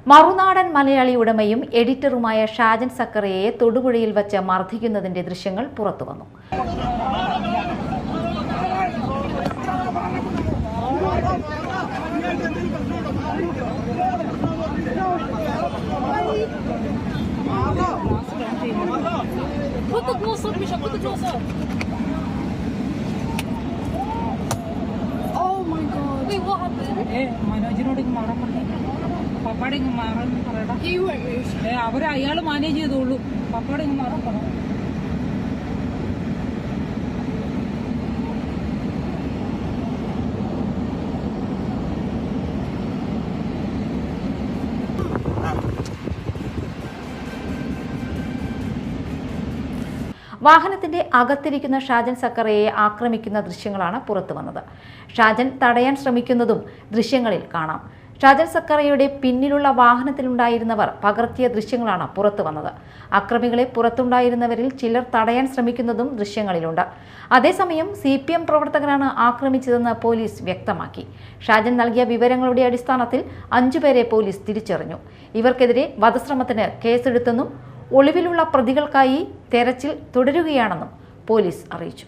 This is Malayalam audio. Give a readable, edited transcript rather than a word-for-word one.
മറുനാടൻ മലയാളി ഉടമയും എഡിറ്ററുമായ ഷാജൻ സക്കറിയയെ തൊടുപുഴയിൽ വച്ച് മർദ്ദിക്കുന്നതിന്റെ ദൃശ്യങ്ങൾ പുറത്തുവന്നു. മനോജിനോട് മാറാൻ പറഞ്ഞു. പപ്പാടെ ഇങ്ങ് മാറാൻ പറയടാ. അയാള് മാനേജ് ചെയ്തോളൂ. പപ്പാടെ ഇങ്ങ് മാറാൻ പറ. വാഹനത്തിന്റെ അകത്തിരിക്കുന്ന ഷാജൻ സക്കറിയയെ ആക്രമിക്കുന്ന ദൃശ്യങ്ങളാണ് പുറത്തുവന്നത്. ഷാജൻ തടയാൻ ശ്രമിക്കുന്നതും ദൃശ്യങ്ങളിൽ കാണാം. ഷാജൻ സക്കറിയയുടെ പിന്നിലുള്ള വാഹനത്തിലുണ്ടായിരുന്നവർ പകർത്തിയ ദൃശ്യങ്ങളാണ് പുറത്തുവന്നത്. അക്രമികളെ പുറത്തുണ്ടായിരുന്നവരിൽ ചിലർ തടയാൻ ശ്രമിക്കുന്നതും ദൃശ്യങ്ങളിലുണ്ട്. അതേസമയം CPM പ്രവർത്തകരാണ് ആക്രമിച്ചതെന്ന് പോലീസ് വ്യക്തമാക്കി. ഷാജൻ നൽകിയ വിവരങ്ങളുടെ അടിസ്ഥാനത്തിൽ 5 പേരെ പോലീസ് തിരിച്ചറിഞ്ഞു. ഇവർക്കെതിരെ വധശ്രമത്തിന് കേസെടുത്തെന്നും ഒളിവിലുള്ള പ്രതികൾക്കായി തെരച്ചിൽ തുടരുകയാണെന്നും പോലീസ് അറിയിച്ചു.